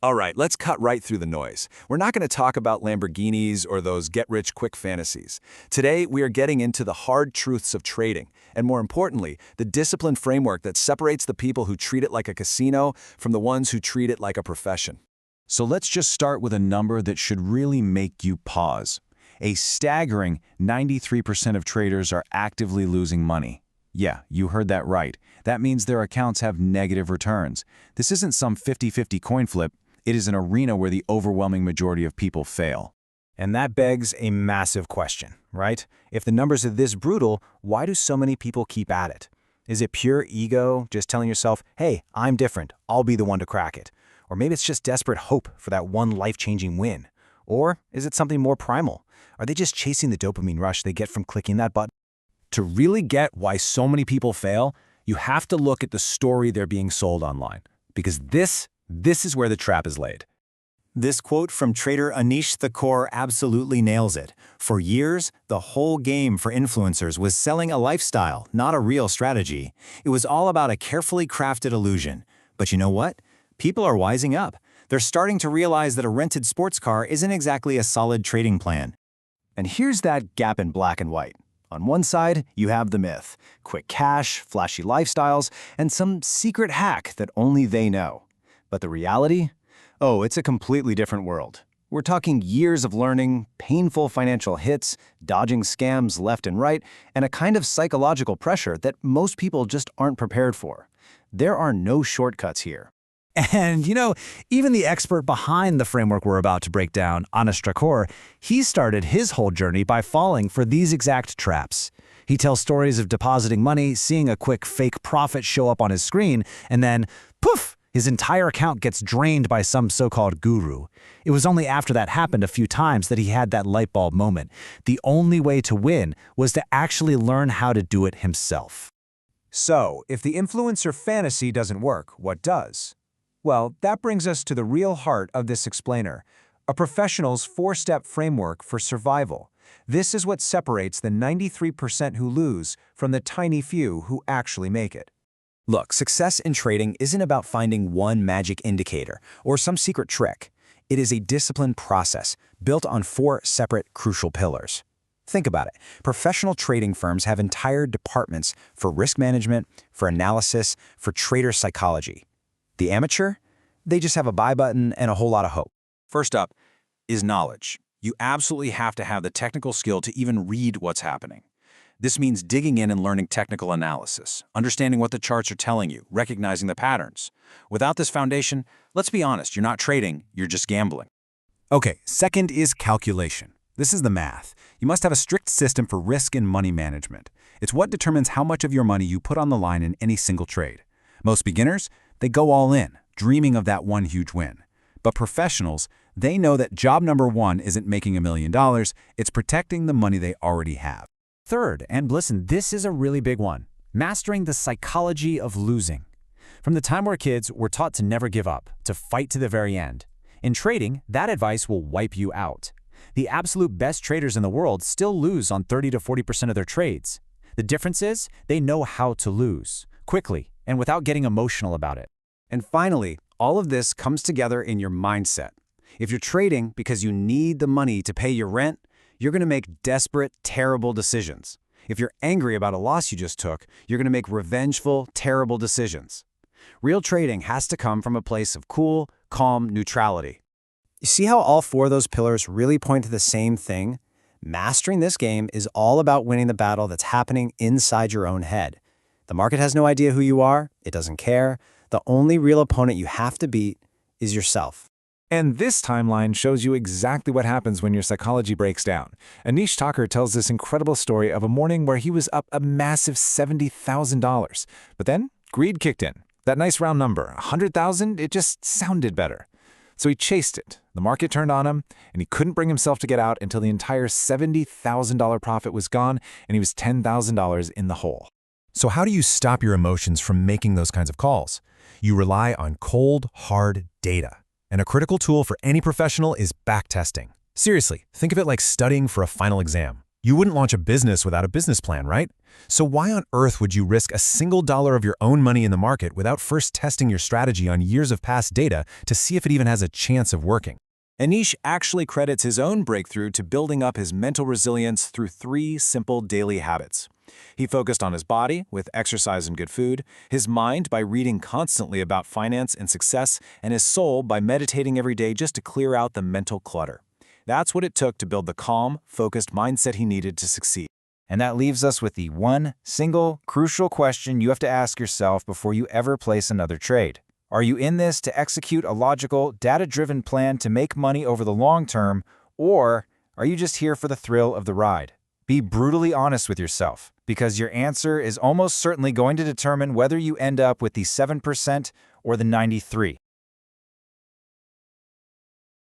All right, let's cut right through the noise. We're not going to talk about Lamborghinis or those get-rich-quick fantasies. Today, we are getting into the hard truths of trading, and more importantly, the disciplined framework that separates the people who treat it like a casino from the ones who treat it like a profession. So let's just start with a number that should really make you pause. A staggering 93% of traders are actively losing money. Yeah, you heard that right. That means their accounts have negative returns. This isn't some 50-50 coin flip. It is an arena where the overwhelming majority of people fail. And that begs a massive question, right? If the numbers are this brutal, why do so many people keep at it? Is it pure ego, just telling yourself, hey, I'm different, I'll be the one to crack it? Or maybe it's just desperate hope for that one life-changing win. Or is it something more primal? Are they just chasing the dopamine rush they get from clicking that button? To really get why so many people fail, you have to look at the story they're being sold online. Because this is where the trap is laid. This quote from trader Anish Thakor absolutely nails it. For years, the whole game for influencers was selling a lifestyle, not a real strategy. It was all about a carefully crafted illusion. But you know what? People are wising up. They're starting to realize that a rented sports car isn't exactly a solid trading plan. And here's that gap in black and white. On one side, you have the myth, quick cash, flashy lifestyles, and some secret hack that only they know. But the reality? Oh, it's a completely different world. We're talking years of learning, painful financial hits, dodging scams left and right, and a kind of psychological pressure that most people just aren't prepared for. There are no shortcuts here. And, even the expert behind the framework we're about to break down, Anish Thakor, he started his whole journey by falling for these exact traps. He tells stories of depositing money, seeing a quick fake profit show up on his screen, and then, poof, his entire account gets drained by some so-called guru. It was only after that happened a few times that he had that light bulb moment. The only way to win was to actually learn how to do it himself. So, if the influencer fantasy doesn't work, what does? Well, that brings us to the real heart of this explainer, a professional's four-step framework for survival. This is what separates the 93% who lose from the tiny few who actually make it. Look, success in trading isn't about finding one magic indicator or some secret trick. It is a disciplined process built on four separate crucial pillars. Think about it. Professional trading firms have entire departments for risk management, for analysis, for trader psychology. The amateur? They just have a buy button and a whole lot of hope. First up is knowledge. You absolutely have to have the technical skill to even read what's happening. This means digging in and learning technical analysis, understanding what the charts are telling you, recognizing the patterns. Without this foundation, let's be honest, you're not trading, you're just gambling. Okay, second is calculation. This is the math. You must have a strict system for risk and money management. It's what determines how much of your money you put on the line in any single trade. Most beginners, they go all in, dreaming of that one huge win. But professionals, they know that job number one isn't making $1 million, it's protecting the money they already have. Third, and listen, this is a really big one, mastering the psychology of losing. From the time we're kids, we're taught to never give up, to fight to the very end. In trading, that advice will wipe you out. The absolute best traders in the world still lose on 30 to 40% of their trades. The difference is they know how to lose, quickly, and without getting emotional about it. And finally, all of this comes together in your mindset. If you're trading because you need the money to pay your rent, you're going to make desperate, terrible decisions. If you're angry about a loss you just took, you're going to make revengeful, terrible decisions. Real trading has to come from a place of cool, calm neutrality. You see how all four of those pillars really point to the same thing? Mastering this game is all about winning the battle that's happening inside your own head. The market has no idea who you are. It doesn't care. The only real opponent you have to beat is yourself. And this timeline shows you exactly what happens when your psychology breaks down. Anish Thakor tells this incredible story of a morning where he was up a massive $70,000. But then greed kicked in. That nice round number, 100,000, it just sounded better. So he chased it. The market turned on him, and he couldn't bring himself to get out until the entire $70,000 profit was gone and he was $10,000 in the hole. So how do you stop your emotions from making those kinds of calls? You rely on cold, hard data. And a critical tool for any professional is backtesting. Seriously, think of it like studying for a final exam. You wouldn't launch a business without a business plan, right? So why on earth would you risk a single dollar of your own money in the market without first testing your strategy on years of past data to see if it even has a chance of working? Anish actually credits his own breakthrough to building up his mental resilience through 3 simple daily habits. He focused on his body with exercise and good food, his mind by reading constantly about finance and success, and his soul by meditating every day just to clear out the mental clutter. That's what it took to build the calm, focused mindset he needed to succeed. And that leaves us with the one single, crucial question you have to ask yourself before you ever place another trade. Are you in this to execute a logical, data-driven plan to make money over the long term, or are you just here for the thrill of the ride? Be brutally honest with yourself, because your answer is almost certainly going to determine whether you end up with the 7% or the 93%.